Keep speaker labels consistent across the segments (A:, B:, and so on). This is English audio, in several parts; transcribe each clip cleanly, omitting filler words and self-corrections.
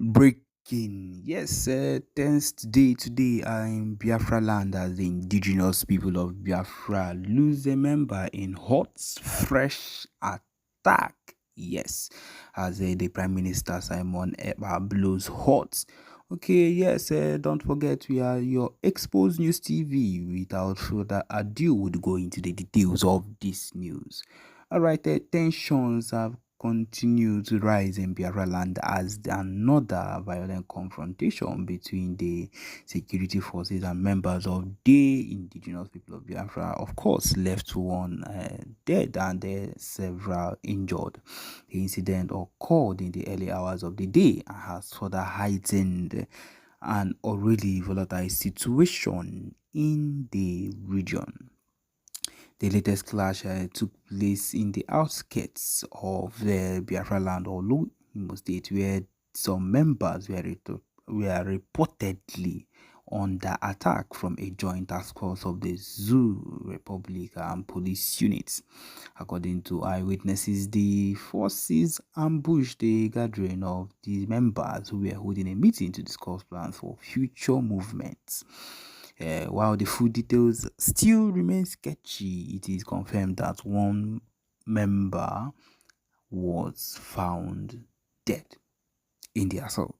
A: Breaking, yes, tense today in Biafra land as the indigenous people of Biafra lose a member in hot, fresh attack. Yes, as the Prime Minister Simon Ekpa blows hot. Okay, yes, don't forget we are your Exposed News TV. Without further ado, we'll go into the details of this news. All right, tensions have continued to rise in Biafra land as another violent confrontation between the security forces and members of the indigenous people of Biafra, of course, left one dead and several injured. The incident occurred in the early hours of the day and has further heightened an already volatile situation in the region. The latest clash took place in the outskirts of the Biafra land or Imo State, where some members were reportedly under attack from a joint task force of the Zoo Republic and police units. According to eyewitnesses, the forces ambushed the gathering of the members who were holding a meeting to discuss plans for future movements. While the full details still remain sketchy, it is confirmed that one member was found dead in the assault,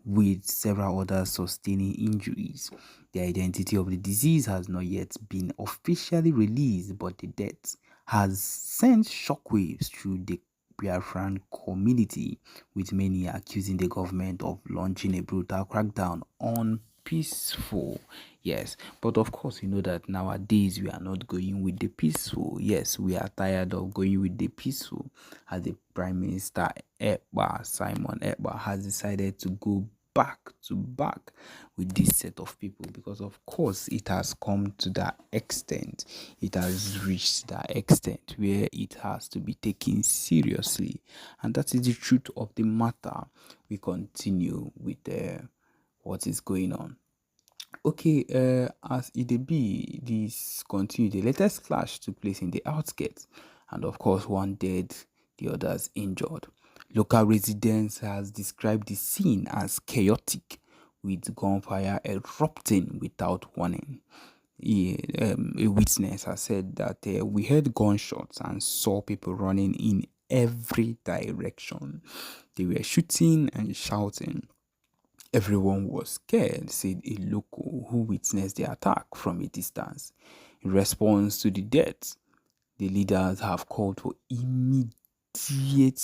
A: with several others sustaining injuries. The identity of the disease has not yet been officially released, but the death has sent shockwaves through the Biafran community, with many accusing the government of launching a brutal crackdown on peaceful. Yes, but of course you know that nowadays we are not going with the peaceful. Yes, we are tired of going with the peaceful, as the Prime Minister Èkpá, Simon Ekpa, has decided to go back to back with this set of people, because of course it has come to that extent, it has reached that extent where it has to be taken seriously, and that is the truth of the matter. We continue with what is going on. Okay, as it dey be, this continue. The latest clash took place in the outskirts, and of course, one dead, the others injured. Local residents has described the scene as chaotic, with gunfire erupting without warning. A witness has said that we heard gunshots and saw people running in every direction. They were shooting and shouting. Everyone was scared, said a local who witnessed the attack from a distance. In response to the death, the leaders have called for immediate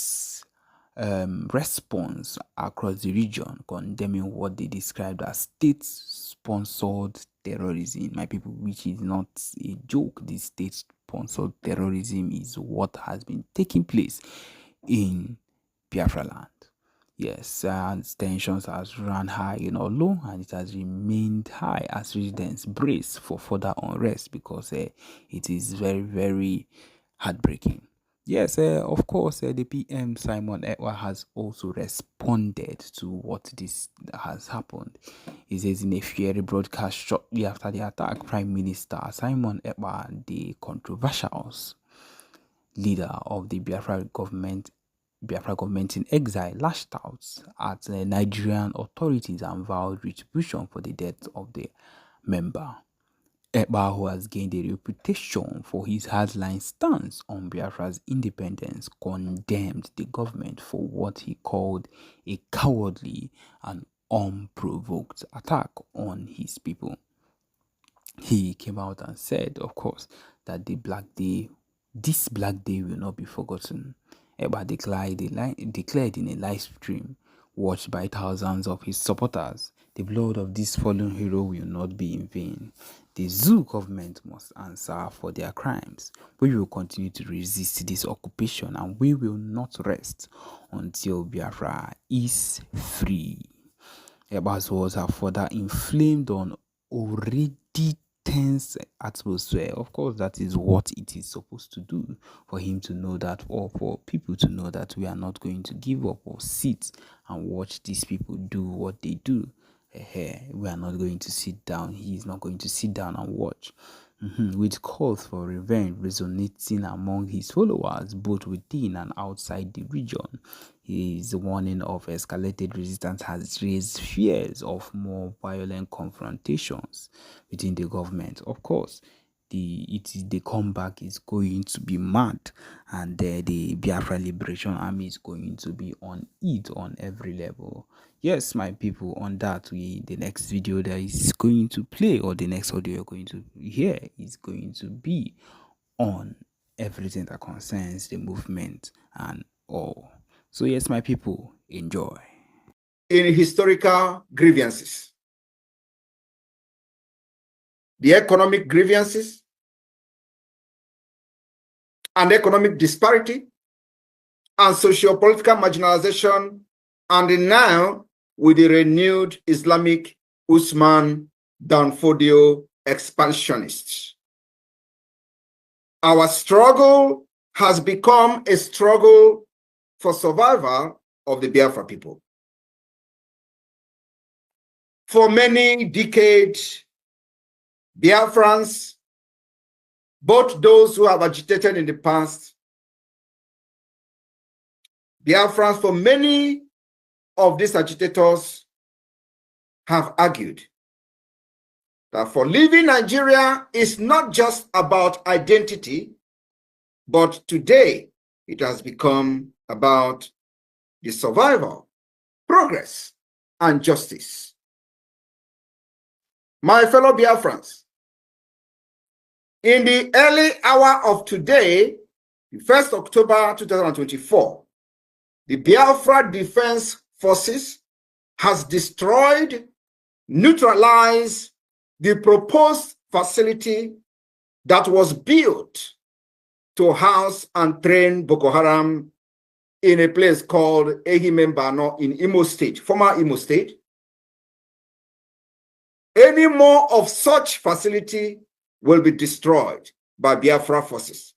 A: response across the region, condemning what they described as state-sponsored terrorism. My people, which is not a joke, this state-sponsored terrorism is what has been taking place in Biafra land. Yes, and tensions has run high in Olo, and it has remained high as residents brace for further unrest, because it is very, very heartbreaking. Yes, of course, the PM Simon Ekpa has also responded to what this has happened. He says in a fiery broadcast shortly after the attack, Prime Minister Simon Ekpa, the controversial leader of the Biafra government in exile, lashed out at the Nigerian authorities and vowed retribution for the death of the member. Ekpa, who has gained a reputation for his hardline stance on Biafra's independence, condemned the government for what he called a cowardly and unprovoked attack on his people. He came out and said, of course, that this Black Day will not be forgotten. Ekpa declared in a live stream watched by thousands of his supporters, the blood of this fallen hero will not be in vain. The Zoo government must answer for their crimes. We will continue to resist this occupation, and we will not rest until Biafra is free. Ekpa's words have further inflamed on already tense atmosphere. Of course, that is what it is supposed to do, for him to know that, or for people to know that we are not going to give up or sit and watch these people do what they do. We are not going to sit down. He is not going to sit down and watch. with calls for revenge resonating among his followers both within and outside the region. His warning of escalated resistance has raised fears of more violent confrontations within the government. Of course, the comeback is going to be mad, and the Biafra Liberation Army is going to be on it on every level. Yes, my people, on that, the next video that is going to play, or the next audio you're going to hear, is going to be on everything that concerns the movement and all. So yes, my people, enjoy.
B: In historical grievances, the economic grievances and economic disparity and socio-political marginalization, and now with the renewed Islamic Usman Danfodio expansionists. Our struggle has become a struggle for survival of the Biafra people. For many decades, Biafrans, both those who have agitated in the past, Biafrans, for many of these agitators have argued that for leaving Nigeria is not just about identity, but today it has become about the survival, progress, and justice. My fellow Biafrans, in the early hour of today, the 1st October 2024, the Biafra Defense Forces has destroyed, neutralized the proposed facility that was built to house and train Boko Haram in a place called Ehimembano in Imo State, former Imo State. Any more of such facility will be destroyed by Biafra forces.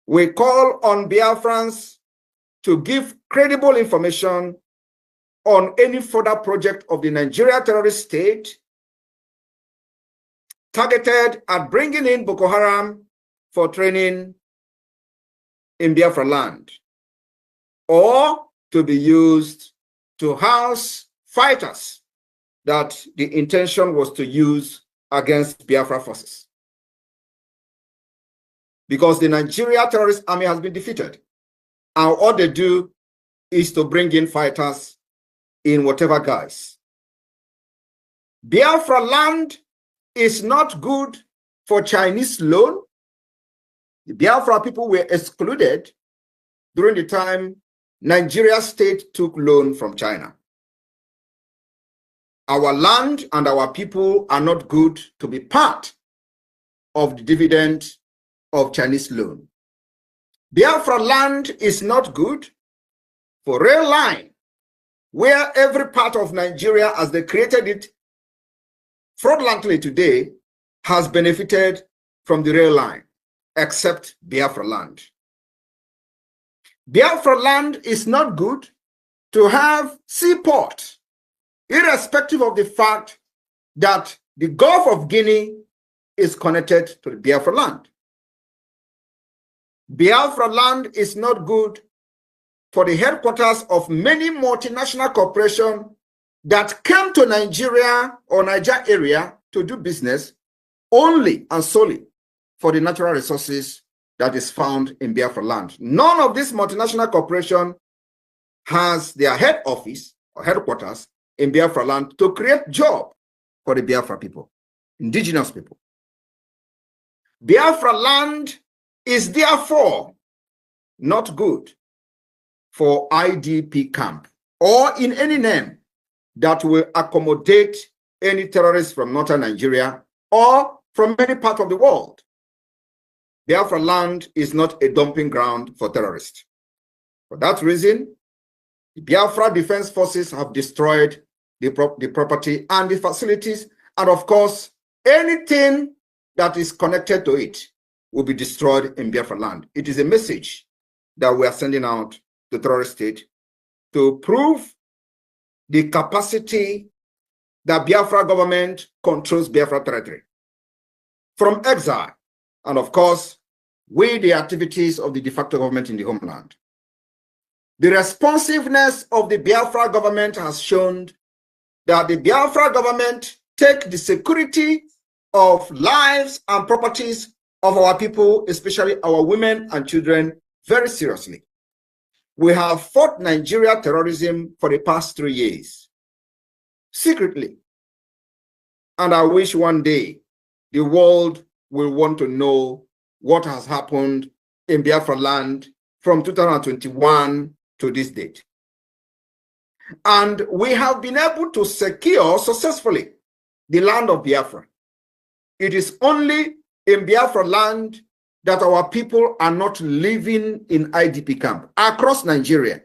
B: We call on Biafrans to give credible information on any further project of the Nigeria terrorist state targeted at bringing in Boko Haram for training in Biafra land, or to be used to house fighters that the intention was to use against Biafra forces. Because the Nigeria terrorist army has been defeated, and all they do is to bring in fighters in whatever guise. Biafra land is not good for Chinese loan. The Biafra people were excluded during the time Nigeria state took loan from China. Our land and our people are not good to be part of the dividend of Chinese loan. Biafra land is not good for rail line, where every part of Nigeria, as they created it fraudulently today, has benefited from the rail line, except Biafra land. Biafra land is not good to have seaport, irrespective of the fact that the Gulf of Guinea is connected to the Biafra land. Biafra land is not good for the headquarters of many multinational corporations that came to Nigeria or Niger area to do business only and solely for the natural resources that is found in Biafra land. None of these multinational corporations has their head office or headquarters in Biafra land to create job for the Biafra people, indigenous people. Biafra land is therefore not good for IDP camp or in any name that will accommodate any terrorists from northern Nigeria or from any part of the world. Biafra land is not a dumping ground for terrorists. For that reason, the Biafra Defense Forces have destroyed the property and the facilities, and of course, anything that is connected to it will be destroyed in Biafra land. It is a message that we are sending out to the terrorist state to prove the capacity that Biafra government controls Biafra territory. from exile, and of course, with the activities of the de facto government in the homeland. The responsiveness of the Biafra government has shown that the Biafra government take the security of lives and properties of our people, especially our women and children, very seriously. We have fought Nigeria terrorism for the past 3 years, secretly. And I wish one day the world will want to know what has happened in Biafra land from 2021 to this date. And we have been able to secure successfully the land of Biafra. It is only in Biafra land that our people are not living in IDP camp. Across Nigeria,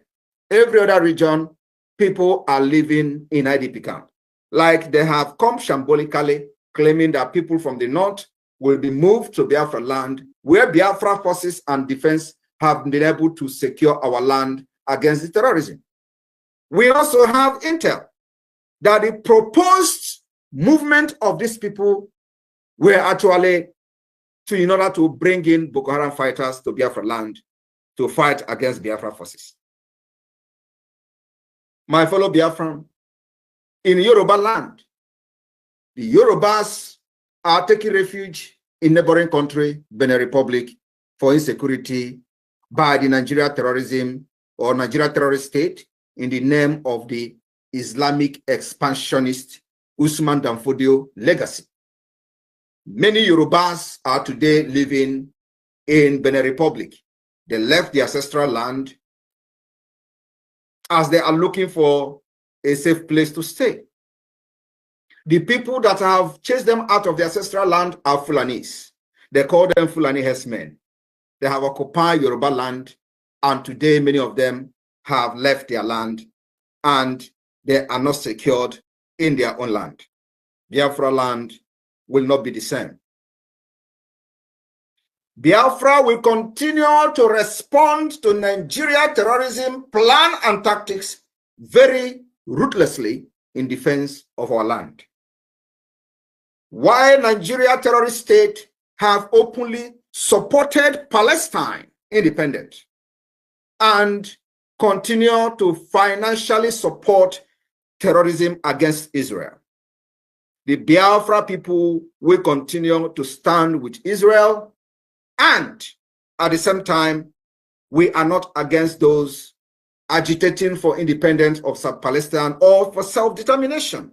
B: every other region, people are living in IDP camp. Like they have come shambolically, claiming that people from the north will be moved to Biafra land, where Biafra forces and defense have been able to secure our land against the terrorism. We also have intel that the proposed movement of these people were actually in order to bring in Boko Haram fighters to Biafra land to fight against Biafra forces. My fellow Biafran, in Yoruba land, the Yorubas are taking refuge in neighboring country, Benin Republic, for insecurity by the Nigeria terrorism or Nigeria terrorist state in the name of the Islamic expansionist Usman Danfodio legacy. Many Yorubas are today living in Benin Republic. They left the ancestral land as they are looking for a safe place to stay. The people that have chased them out of the ancestral land are Fulanis. They call them Fulani herdsmen. They have occupied Yoruba land, and today many of them have left their land and they are not secured in their own land. Biafra land will not be the same. Biafra will continue to respond to Nigeria terrorism plan and tactics very ruthlessly in defense of our land. While Nigeria terrorist state have openly supported Palestine independence and continue to financially support terrorism against Israel, the Biafra people will continue to stand with Israel, and at the same time, we are not against those agitating for independence of South Palestine or for self-determination.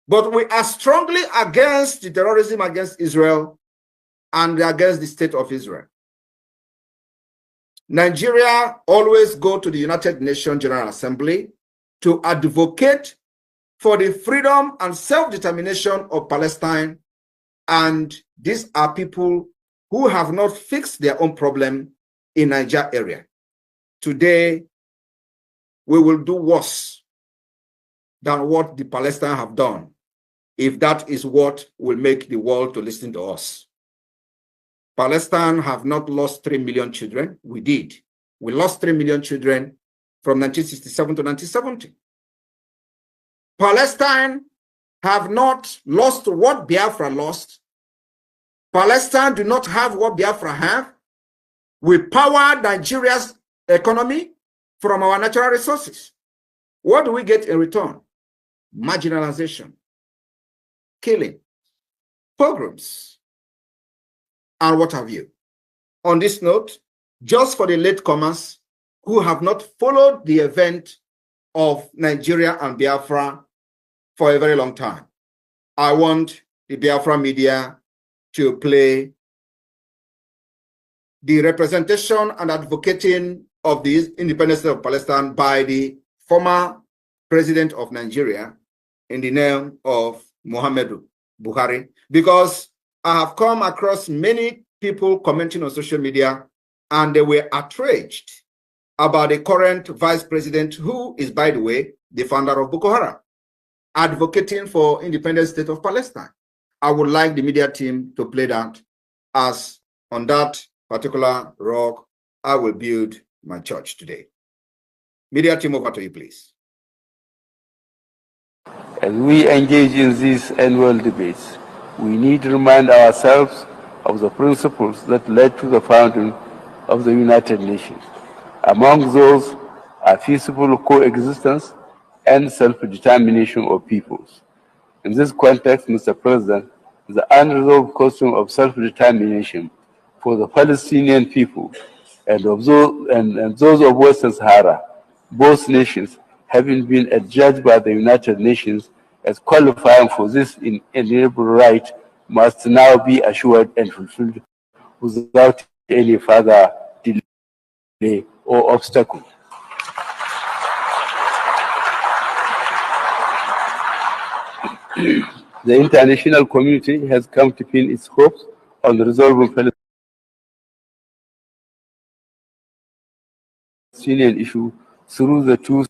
B: But we are strongly against the terrorism against Israel and against the state of Israel. Nigeria always go to the United Nations General Assembly to advocate for the freedom and self-determination of Palestine. And these are people who have not fixed their own problem in Niger area. Today, we will do worse than what the Palestinians have done, if that is what will make the world to listen to us. Palestine have not lost 3 million children. We did. We lost 3 million children from 1967 to 1970. Palestine have not lost what Biafra lost. Palestine do not have what Biafra have. We power Nigeria's economy from our natural resources. What do we get in return? Marginalization, killing, pogroms, and what have you. On this note, just for the latecomers who have not followed the event of Nigeria and Biafra for a very long time, I want the Biafra media to play the representation and advocating of the independence of Palestine by the former president of Nigeria in the name of Muhammadu Buhari, because I have come across many people commenting on social media and they were outraged about the current vice president, who is, by the way, the founder of Boko Haram, advocating for independent state of Palestine. I would like the media team to play that, as on that particular rock, I will build my church today. Media team, over to you, please.
C: As we engage in these annual debates, we need to remind ourselves of the principles that led to the founding of the United Nations. Among those are peaceful coexistence and self-determination of peoples. In this context, Mr. President, the unresolved question of self-determination for the Palestinian people and those of Western Sahara, both nations having been adjudged by the United Nations as qualifying for this inalienable right, must now be assured and fulfilled without any further delay or obstacle. The international community has come to pin its hopes on resolving Palestinian issue through the two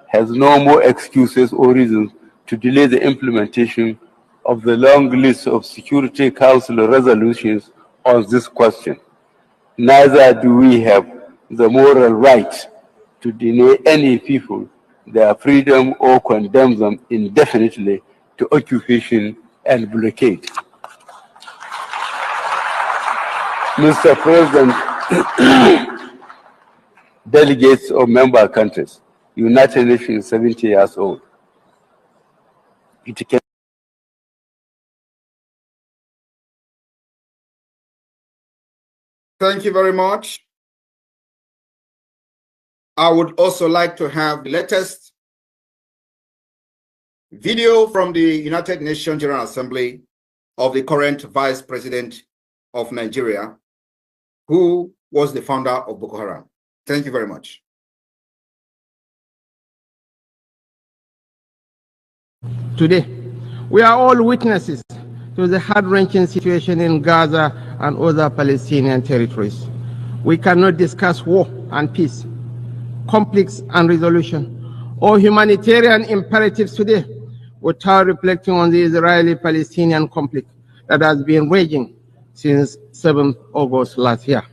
C: has no more excuses or reasons to delay the implementation of the long list of Security Council resolutions on this question. Neither do we have the moral right to deny any people their freedom or condemn them indefinitely to occupation and blockade. Mr. President, delegates of member countries, United Nations is 70 years old. It can
B: Thank you very much. I would also like to have the latest video from the United Nations General Assembly of the current Vice President of Nigeria, who was the founder of Boko Haram. Thank you very much.
D: Today, we are all witnesses to the heart-wrenching situation in Gaza and other Palestinian territories. We cannot discuss war and peace, conflicts and resolution, or humanitarian imperatives today without reflecting on the Israeli-Palestinian conflict that has been raging since 7th August last year.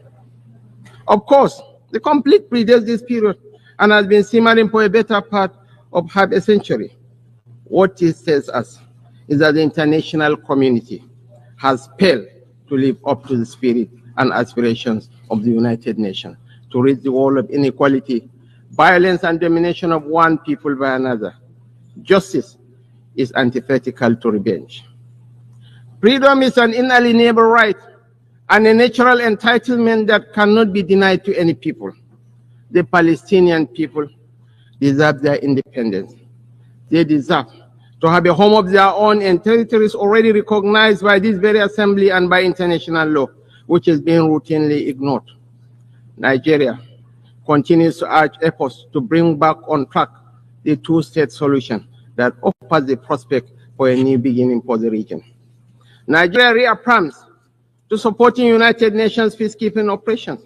D: Of course, the conflict predates this period and has been simmering for a better part of half a century. What it tells us is that the international community has failed to live up to the spirit and aspirations of the United Nations to rid the world of inequality, violence, and domination of one people by another. Justice is antithetical to revenge. Freedom is an inalienable right and a natural entitlement that cannot be denied to any people. The Palestinian people deserve their independence. They deserve to have a home of their own in territories already recognized by this very assembly and by international law, which is being routinely ignored. Nigeria continues to urge efforts to bring back on track the two-state solution that offers the prospect for a new beginning for the region. Nigeria reaffirms to supporting United Nations peacekeeping operations.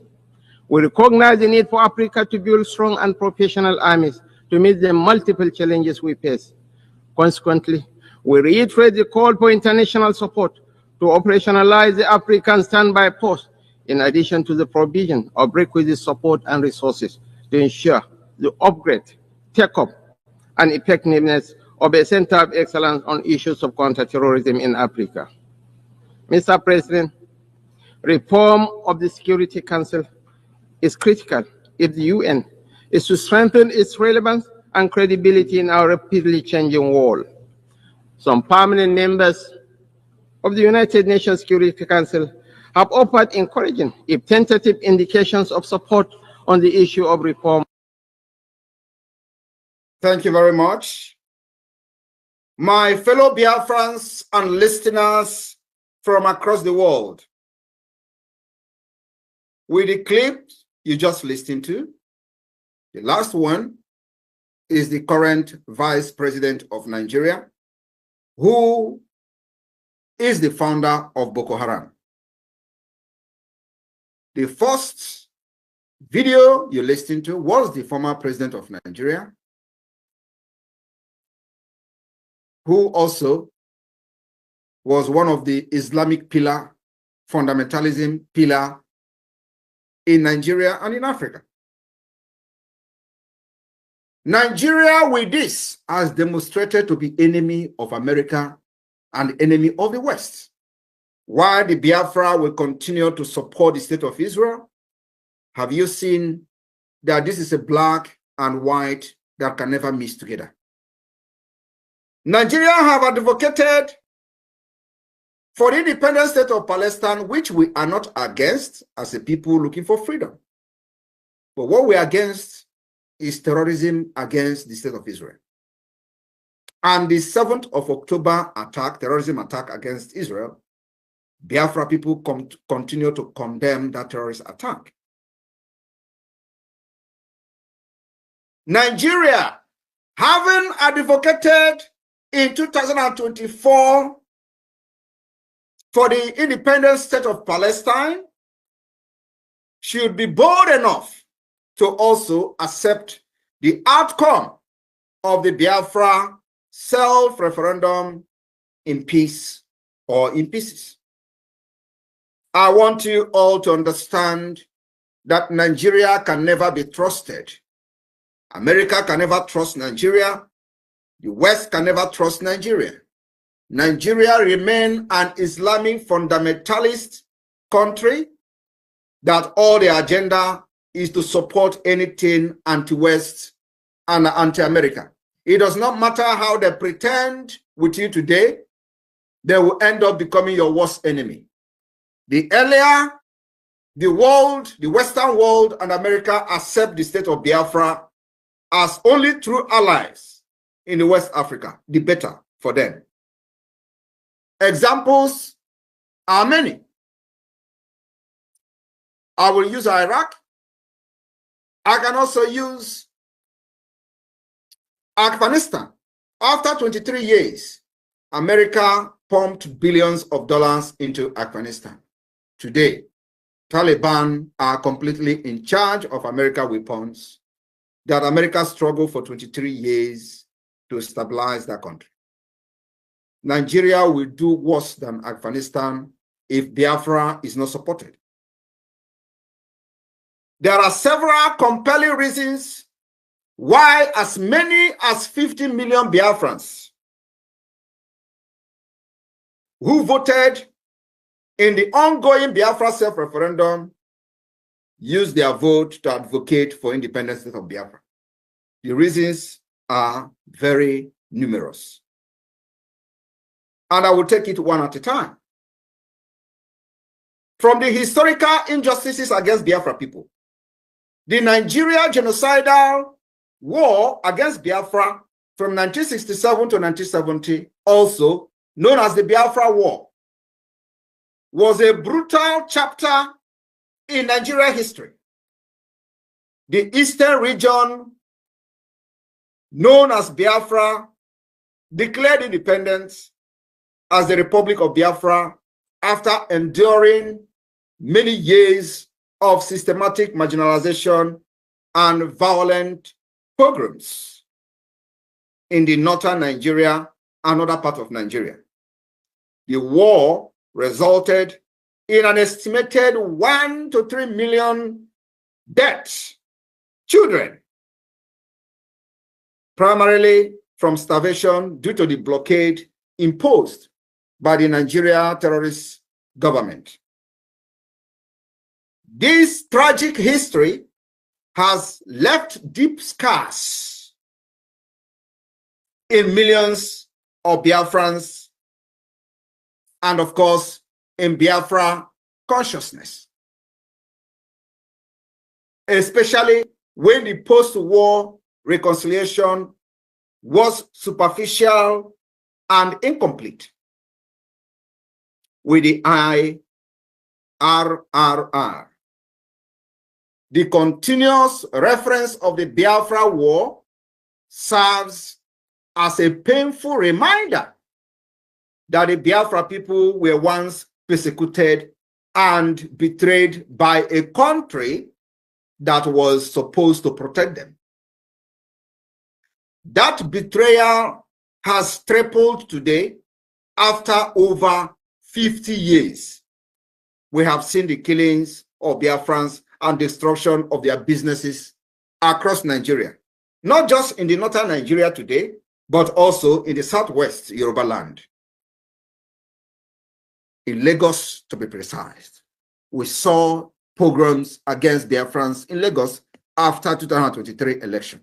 D: We recognize the need for Africa to build strong and professional armies to meet the multiple challenges we face. Consequently, we reiterate the call for international support to operationalize the African standby force, in addition to the provision of requisite support and resources to ensure the upgrade, take-up, and effectiveness of a center of excellence on issues of counterterrorism in Africa. Mr. President, reform of the Security Council is critical if the UN is to strengthen its relevance and credibility in our rapidly changing world. Some permanent members of the United Nations Security Council have offered encouraging, if tentative, indications of support on the issue of reform.
B: Thank you very much. My fellow Biafrans and listeners from across the world, with the clip you just listened to, the last one is the current Vice President of Nigeria, who is the founder of Boko Haram. The first video you listened to was the former President of Nigeria, who also was one of the Islamic pillar, fundamentalism pillar in Nigeria and in Africa. Nigeria with this has demonstrated to be enemy of America and enemy of the West. While the Biafra will continue to support the state of Israel, have you seen that this is a black and white that can never mix together? Nigeria have advocated for the independent state of Palestine, which we are not against as a people looking for freedom. But what we are against is terrorism against the state of Israel. And the 7th of October attack, terrorism attack against Israel, Biafra people continue to condemn that terrorist attack. Nigeria, having advocated in 2024 for the independent state of Palestine, should be bold enough to also accept the outcome of the Biafra self-referendum in peace or in pieces. I want you all to understand that Nigeria can never be trusted. America can never trust Nigeria. The West can never trust Nigeria. Nigeria remains an Islamic fundamentalist country that all the agenda is to support anything anti-West and anti-America. It does not matter how they pretend with you today, they will end up becoming your worst enemy. The earlier the world, the Western world and America accept the state of Biafra as only true allies in the West Africa, the better for them. Examples are many. I will use Iraq. I can also use Afghanistan. After 23 years, America pumped billions of dollars into Afghanistan. Today, Taliban are completely in charge of American weapons that America struggled for 23 years to stabilize that country. Nigeria will do worse than Afghanistan if Biafra is not supported. There are several compelling reasons why as many as 50 million Biafrans who voted in the ongoing Biafra self-referendum use their vote to advocate for independence of Biafra. The reasons are very numerous. And I will take it one at a time. From the historical injustices against Biafra people, the Nigeria genocidal war against Biafra from 1967 to 1970, also known as the Biafra War, was a brutal chapter in Nigeria history. The eastern region, known as Biafra, declared independence as the Republic of Biafra after enduring many years of systematic marginalization and violent pogroms in the northern Nigeria and other parts of Nigeria. The war resulted in an estimated 1 to 3 million deaths, children, primarily from starvation due to the blockade imposed by the Nigeria terrorist government. This tragic history has left deep scars in millions of Biafrans and, of course, in Biafra consciousness, especially when the post-war reconciliation was superficial and incomplete. With the IRRR, the continuous reference of the Biafra War serves as a painful reminder that the Biafra people were once persecuted and betrayed by a country that was supposed to protect them. That betrayal has tripled today after over 50 years. We have seen the killings of Biafrans and destruction of their businesses across Nigeria. not just in the northern Nigeria today, but also in the southwest Yoruba land. In Lagos, to be precise, we saw pogroms against Biafrans in Lagos after 2023 election.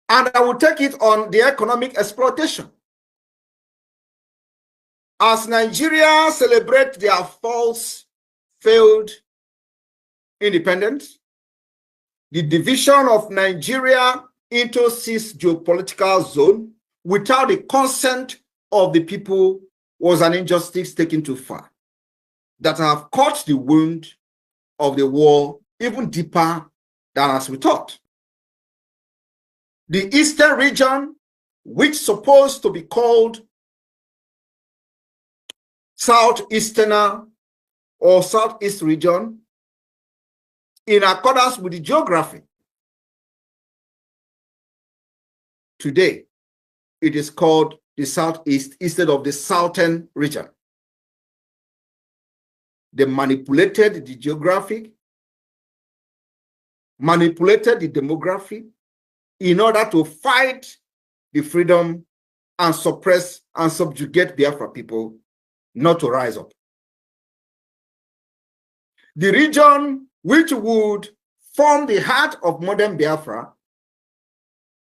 B: And I will take it on the economic exploitation. As Nigeria celebrates their false, failed independence, the division of Nigeria into 6 geopolitical zones without the consent of the people was an injustice taken too far that have cut the wound of the war even deeper than as we thought. The eastern region, which is supposed to be called Southeasterner or Southeast region, in accordance with the geography, today it is called the Southeast instead of the Southern region. They manipulated the geography, manipulated the demography in order to fight the freedom and suppress and subjugate Biafra people not to rise up. The region which would form the heart of modern Biafra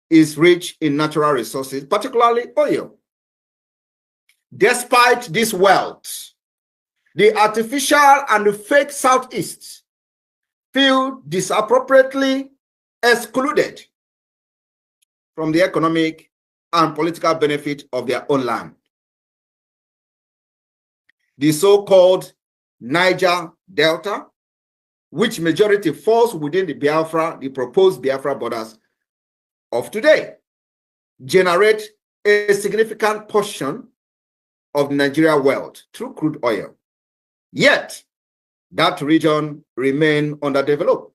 B: is rich in natural resources, particularly oil. Despite this wealth, the artificial and the fake Southeast feel disappropriately excluded from the economic and political benefit of their own land. The so-called Niger Delta, which majority falls within the Biafra, the proposed Biafra borders of today, generate a significant portion of Nigeria wealth through crude oil. Yet, that region remains underdeveloped,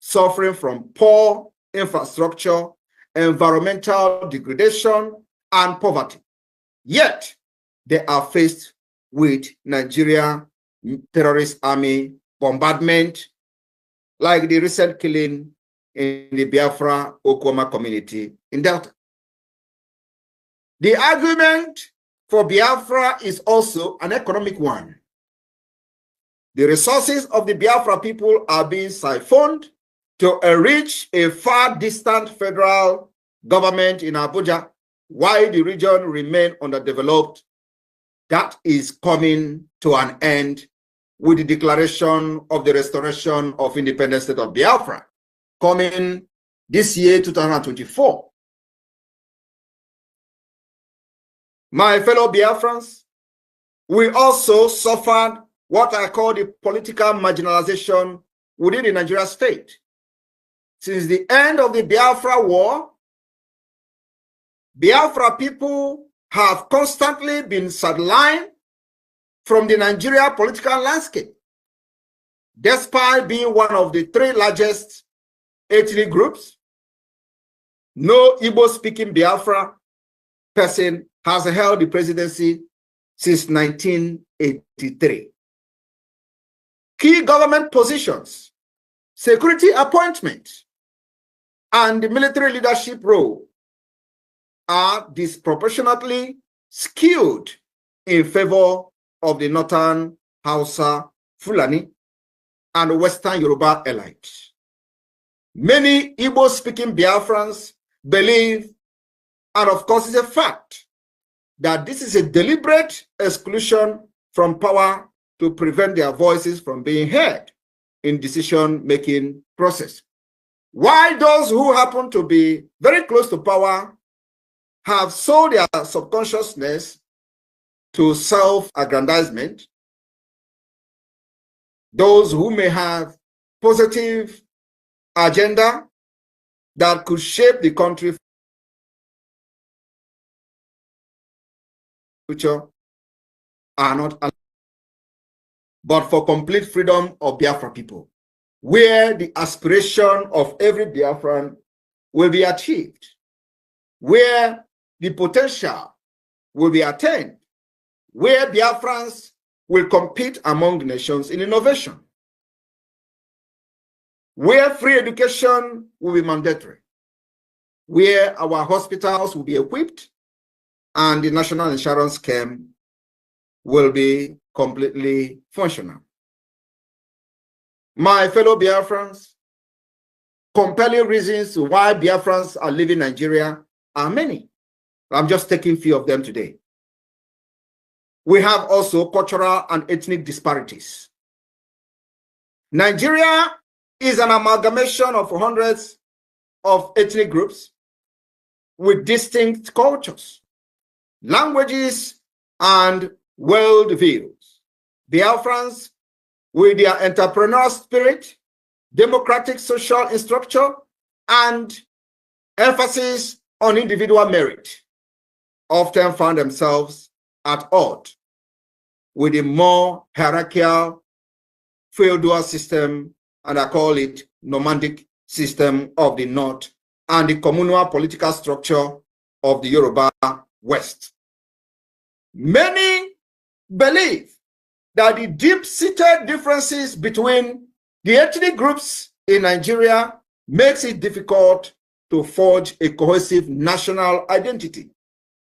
B: suffering from poor infrastructure, environmental degradation, and poverty. Yet, they are faced with Nigeria terrorist army bombardment, like the recent killing in the Biafra Okoma community in Delta. The argument for Biafra is also an economic one. The resources of the Biafra people are being siphoned to enrich a far distant federal government in Abuja, while the region remains underdeveloped. That is coming to an end with the declaration of the restoration of independent state of Biafra, coming this year, 2024. My fellow Biafrans, we also suffered what I call the political marginalization within the Nigeria state. Since the end of the Biafra war, Biafra people have constantly been sidelined from the Nigeria political landscape, despite being one of the 3 largest ethnic groups. No Igbo-speaking Biafra person has held the presidency since 1983. Key government positions, security appointments, and the military leadership role are disproportionately skewed in favor of the northern Hausa, Fulani, and Western Yoruba elites. Many Igbo-speaking Biafrans believe, and of course it's a fact, that this is a deliberate exclusion from power to prevent their voices from being heard in decision-making process. While those who happen to be very close to power have sold their subconsciousness to self-aggrandizement, those who may have positive agenda that could shape the country future are not allowed, but for complete freedom of Biafra people, where the aspiration of every Biafran will be achieved, where the potential will be attained, where Biafrans will compete among nations in innovation. where free education will be mandatory, where our hospitals will be equipped, and the national insurance scheme will be completely functional. My fellow Biafrans, compelling reasons why Biafrans are leaving Nigeria are many. I'm just taking a few of them today. We have also cultural and ethnic disparities. Nigeria is an amalgamation of hundreds of ethnic groups with distinct cultures, languages, and worldviews. Biafrans, with their entrepreneurial spirit, democratic social structure, and emphasis on individual merit, often found themselves at odds with a more hierarchical feudal system, and I call it nomadic system of the North, and the communal political structure of the Yoruba West. Many believe that the deep-seated differences between the ethnic groups in Nigeria makes it difficult to forge a cohesive national identity,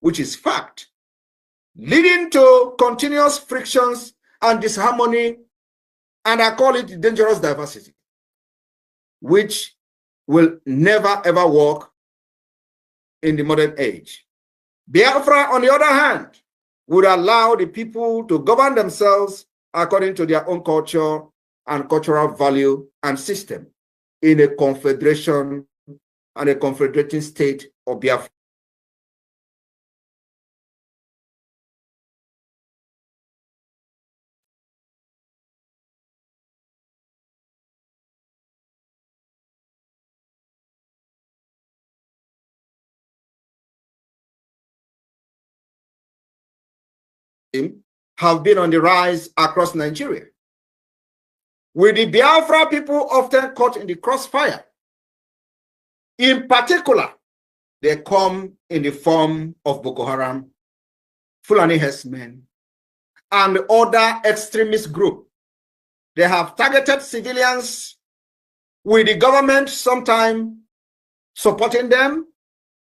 B: which is fact, leading to continuous frictions and disharmony, and I call it dangerous diversity, which will never ever work in the modern age. Biafra, on the other hand, would allow the people to govern themselves according to their own culture and cultural value and system in a confederation and a confederating state of Biafra. Have been on the rise across Nigeria, with the Biafra people often caught in the crossfire. In particular, they come in the form of Boko Haram, Fulani herdsmen, and other extremist groups. They have targeted civilians, with the government sometimes supporting them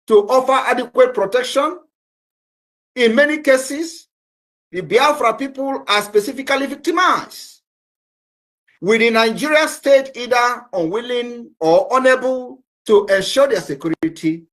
B: to offer adequate protection. In many cases, the Biafra people are specifically victimized, with the Nigeria state either unwilling or unable to ensure their security